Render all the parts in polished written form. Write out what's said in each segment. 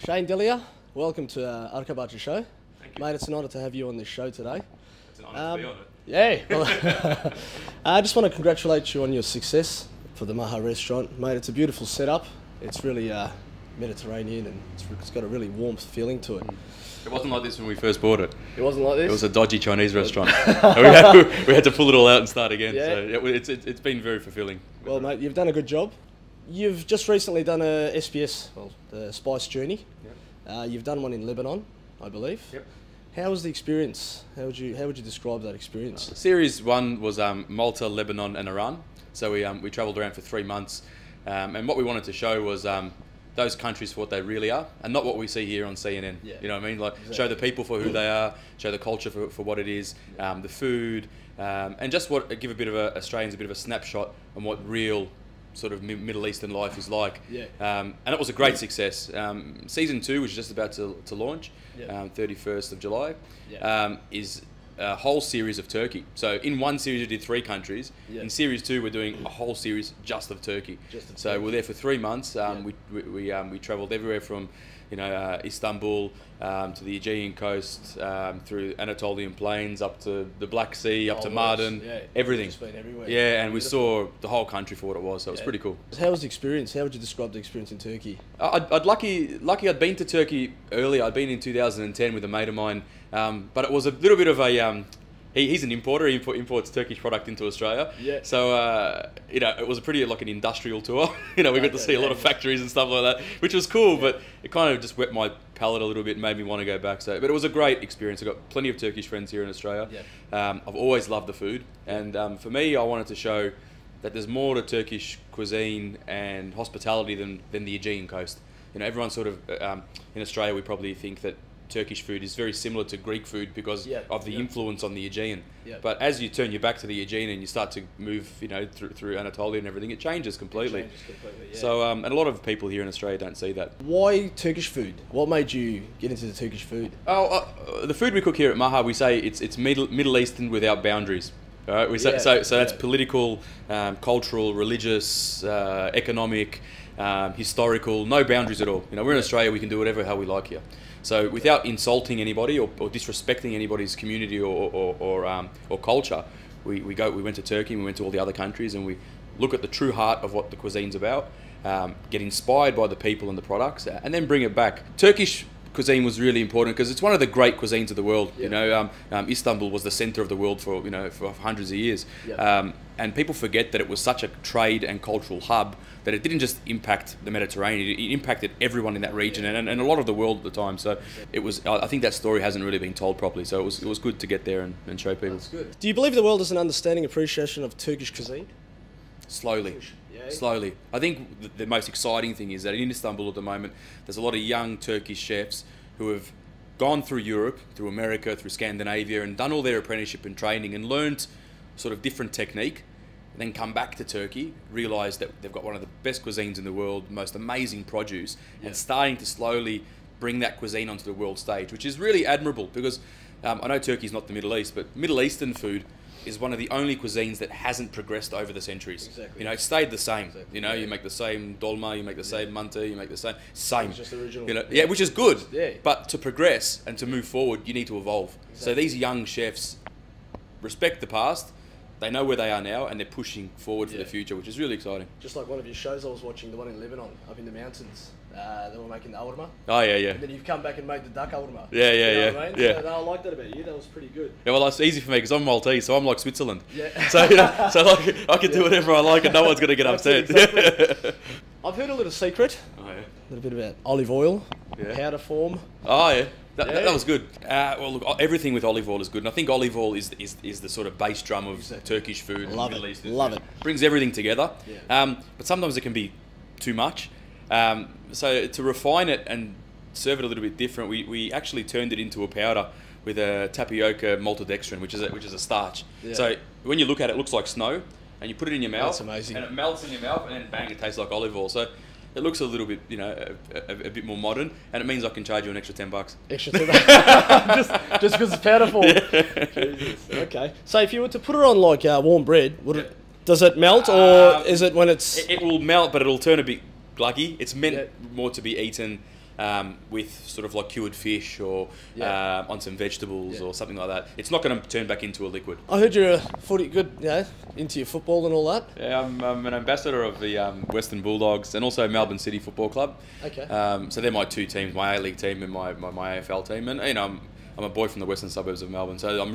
Shane Delia, welcome to Arkabahçe'ye show. Thank you. Mate, it's an honour to have you on this show today. It's an honour to be on it. Yeah, well, I just want to congratulate you on your success for the Maha restaurant. Mate, it's a beautiful setup. It's really Mediterranean and it's got a really warm feeling to it. It wasn't like this when we first bought it. It wasn't like this? It was a dodgy Chinese restaurant. we had to pull it all out and start again. Yeah. So it's been very fulfilling. Well, mate, you've done a good job. You've just recently done a SBS, the Spice Journey. Yep. You've done one in Lebanon, I believe. Yep. How was the experience? How would you describe that experience? Series 1 was Malta, Lebanon and Iran. So we travelled around for 3 months. And what we wanted to show was those countries for what they really are and not what we see here on CNN. Yeah. You know what I mean? Like Exactly. show the people for who they are, show the culture for what it is, the food, and just give a bit of Australians a bit of a snapshot on what real sort of Middle Eastern life is like. Yeah. And it was a great success. Season 2, which is just about to launch, Yeah. 31st of July, Yeah. is a whole series of Turkey. So in one series we did 3 countries. Yeah. In series 2 we're doing a whole series just of Turkey. Just of so Turkey. we're there for 3 months. Yeah. We travelled everywhere from Istanbul to the Aegean coast, through Anatolian plains up to the Black Sea, up to Mardin, Yeah. everything. Just been everywhere. Yeah, and we Beautiful. saw the whole country for what it was. So it was pretty cool. How was the experience? How would you describe the experience in Turkey? I'd lucky I'd been to Turkey earlier. I'd been in 2010 with a mate of mine, but it was a little bit of a he's an importer. He imports Turkish product into Australia. Yeah. So it was a pretty like an industrial tour. We got to see a lot of factories and stuff like that, which was cool. But it kind of just whet my palate a little bit and made me want to go back. So, but it was a great experience. I've got plenty of Turkish friends here in Australia. Yeah. I've always loved the food, and for me, I wanted to show that there's more to Turkish cuisine and hospitality than the Aegean coast. Everyone sort of in Australia, we probably think that Turkish food is very similar to Greek food because of the influence on the Aegean. Yeah. But as you turn your back to the Aegean and you start to move, through Anatolia and everything, it changes completely. Yeah. So, and a lot of people here in Australia don't see that. Why Turkish food? What made you get into the Turkish food? The food we cook here at Maha, we say it's Middle Eastern without boundaries. All right, we say, so that's political, cultural, religious, economic, historical, no boundaries at all. We're in Australia, we can do whatever hell we like here. So without insulting anybody or disrespecting anybody's community or culture, we went to Turkey and we went to all the other countries and we look at the true heart of what the cuisine's about, get inspired by the people and the products, and then bring it back. Turkish cuisine was really important because it's one of the great cuisines of the world. Yeah. Istanbul was the center of the world for hundreds of years. Yeah. And people forget that it was such a trade and cultural hub that it didn't just impact the Mediterranean, it impacted everyone in that region and a lot of the world at the time. So it was. I think that story hasn't really been told properly. So it was good to get there and show people. That's good. Do you believe the world has an understanding, appreciation of Turkish cuisine? Slowly. Yeah. Slowly. I think the most exciting thing is that in Istanbul at the moment, there's a lot of young Turkish chefs who have gone through Europe, through America, through Scandinavia, and done all their apprenticeship and training and learnt sort of different technique, and then come back to Turkey, realise that they've got one of the best cuisines in the world, most amazing produce, and starting to slowly bring that cuisine onto the world stage, which is really admirable because I know Turkey's not the Middle East, but Middle Eastern food is one of the only cuisines that hasn't progressed over the centuries. Exactly. It stayed the same. Exactly. You make the same dolma, you make the same manta, you make the same. It's just original. Which is good. Yeah. But to progress and to move forward, you need to evolve. Exactly. So these young chefs respect the past, they know where they are now, and they're pushing forward for the future, which is really exciting. Just like one of your shows I was watching, the one in Lebanon, up in the mountains. They were making the aurma. Oh yeah. And then you've come back and made the duck aurma. Yeah. You know what I mean? Yeah. So, I like that about you. That was pretty good. Yeah, well, it's easy for me because I'm Maltese, so I'm like Switzerland. Yeah. So like I can do whatever I like, and no one's going to get upset. Exactly. I've heard a little secret. Oh yeah. A little bit about olive oil, powder form. Oh yeah. That was good. Well, look, everything with olive oil is good, and I think olive oil is the sort of bass drum of Turkish food. Love and Middle it. Eastern Love food. it. Brings everything together. Yeah. But sometimes it can be too much. So to refine it and serve it a little bit different, we actually turned it into a powder with a tapioca maltodextrin, which is a starch. Yeah. So when you look at it, it looks like snow, and you put it in your mouth. That's amazing. And it melts in your mouth, and then bang, it tastes like olive oil. So it looks a little bit, a bit more modern, and it means I can charge you an extra $10. Extra $10. just because it's powder form. Jesus. Okay. So if you were to put it on like warm bread, would it? Does it melt, or is it when it's? It will melt, but it'll turn a bit gluggy. It's meant more to be eaten with sort of like cured fish or on some vegetables or something like that. It's not going to turn back into a liquid. I heard you're into your football and all that. Yeah, I'm an ambassador of the Western Bulldogs and also Melbourne City Football Club. Okay. So they're my two teams, my A-League team and my AFL team. And I'm a boy from the western suburbs of Melbourne, so I'm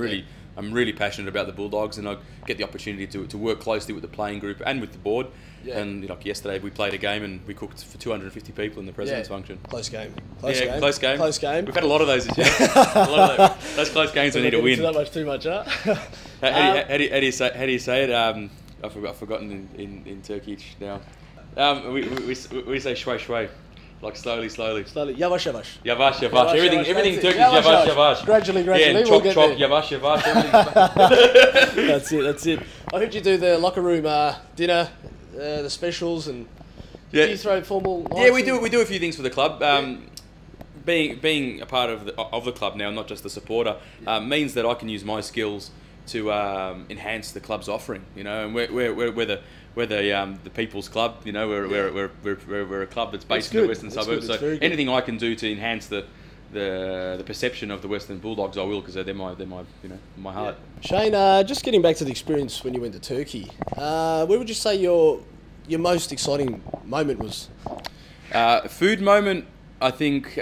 really passionate about the Bulldogs, and I get the opportunity to work closely with the playing group and with the board. Yeah. And like yesterday, we played a game and we cooked for 250 people in the president's function. Close game. Close game. Close game. We've had a lot of those this year. Those close games we need to win. Not much too much, huh? How do you say it? I've forgotten in Turkish now. We say shway shway. Like slowly. Slowly. Yavaş yavaş. Yavaş yavaş. Everything in Turkish is yavaş yavaş. Gradually. Yeah, we'll get chop, there. yavaş yavaş. That's it. I heard you do the locker room dinner, the specials, and do you throw formal nights? Yeah, we do a few things for the club. Being a part of the club now, not just the supporter, means that I can use my skills to enhance the club's offering. And we're the people's club. We're a club that's based in the western suburbs. So anything I can do to enhance the perception of the Western Bulldogs, I will, because they're my heart. Shane, just getting back to the experience when you went to Turkey, where would you say your most exciting moment was? Food moment, I think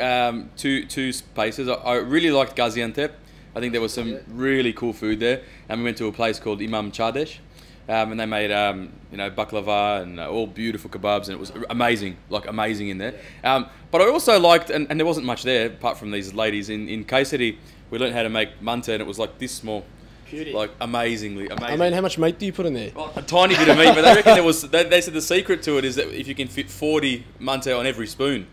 two places. I really liked Gaziantep. I think there was some really cool food there, and we went to a place called Imam Chadesh. And they made baklava and all beautiful kebabs, and it was amazing in there. But I also liked, and there wasn't much there apart from these ladies in Kayseri. We learned how to make manta, and it was like this small. Beauty. Like amazing. I mean, how much meat do you put in there? Well, a tiny bit of meat, but they reckon they said the secret to it is that if you can fit 40 manta on every spoon.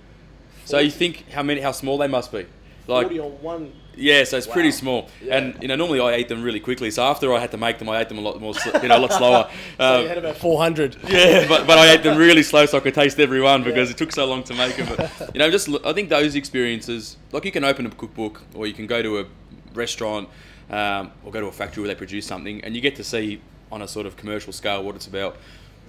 40? So you think how small they must be. Like 40 on one. Yeah, so it's pretty small, and normally I ate them really quickly. So after I had to make them, I ate them a lot more, a lot slower. So you had about 400. Yeah, but I ate them really slow so I could taste every one because it took so long to make them. But, I think those experiences, like you can open a cookbook or you can go to a restaurant or go to a factory where they produce something, and you get to see on a sort of commercial scale what it's about.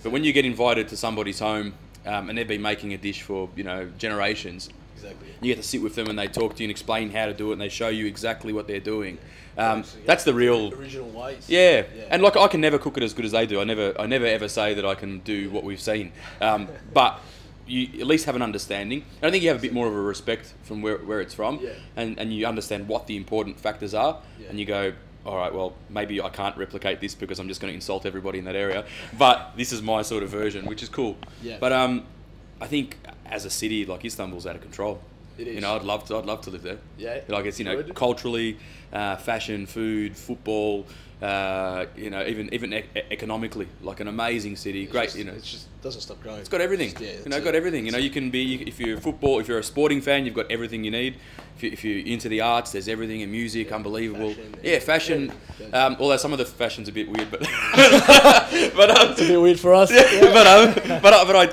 But when you get invited to somebody's home and they've been making a dish for generations. Exactly. You get to sit with them and they talk to you and explain how to do it, and they show you exactly what they're doing. That's the real original ways. Yeah, and like I can never cook it as good as they do. I never ever say that I can do what we've seen. But you at least have an understanding. And I think you have a bit more of a respect from where it's from, and you understand what the important factors are, and you go, all right, well, maybe I can't replicate this because I'm just going to insult everybody in that area. But this is my sort of version, which is cool. Yeah. But I think as a city, like Istanbul's out of control. It is. I'd love to live there. Yeah. Like it's culturally, fashion, food, football, even economically, like an amazing city. Great, it just doesn't stop growing. It's got everything. Got everything. You can be, if you're a sporting fan, you've got everything you need. If you're into the arts, there's everything in music, unbelievable. Fashion. Although some of the fashion's a bit weird, but it's a bit weird for us. But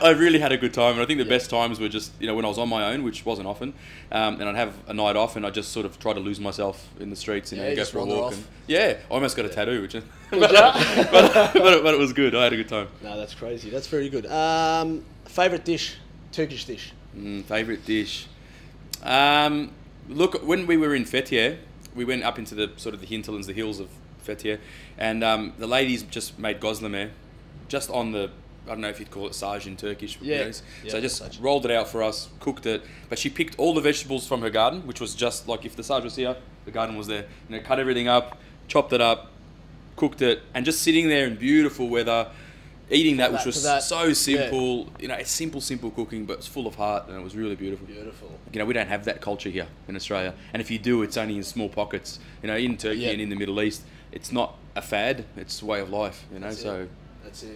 I really had a good time, and I think the best times were just when I was on my own, which wasn't often, and I'd have a night off, and I just sort of try to lose myself in the streets, go for a walk. I almost got a tattoo, which but it was good. I had a good time. No, that's crazy. That's very good. Favorite dish, Turkish dish. Favorite dish. Look, when we were in Fethiye, we went up into the sort of the hinterlands, the hills of Fethiye, and the ladies just made gozleme, just on the, I don't know if you'd call it sage in Turkish. So just rolled it out for us, cooked it, but she picked all the vegetables from her garden, which was just like if the sage was here, the garden was there. Cut everything up, chopped it up, cooked it, and just sitting there in beautiful weather, eating that, which was so simple. It's simple cooking, but it's full of heart, and it was really beautiful. We don't have that culture here in Australia, and if you do, it's only in small pockets. In Turkey and in the Middle East, it's not a fad; it's a way of life. That's it.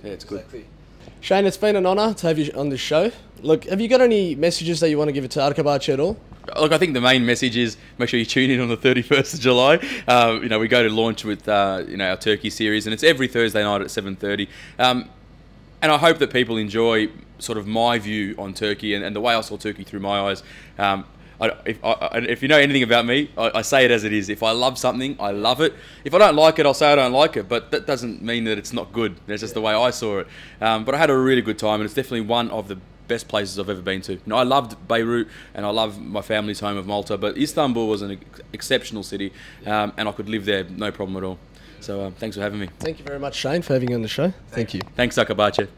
Yeah, it's good. Shane, it's been an honour to have you on this show. Look, have you got any messages that you want to give it to Arkabahçe'ye at all? Look, I think the main message is make sure you tune in on the 31st of July. We go to launch with our Turkey series, and it's every Thursday night at 7:30. And I hope that people enjoy sort of my view on Turkey and the way I saw Turkey through my eyes. If you know anything about me, I say it as it is. If I love something, I love it. If I don't like it, I'll say I don't like it. But that doesn't mean that it's not good. That's just the way I saw it. But I had a really good time, and it's definitely one of the best places I've ever been to. You know, I loved Beirut and I love my family's home of Malta, but Istanbul was an exceptional city, and I could live there no problem at all. So thanks for having me. Thank you very much, Shane, for having you on the show. Thank you. Thanks, Arkabahçe'ye.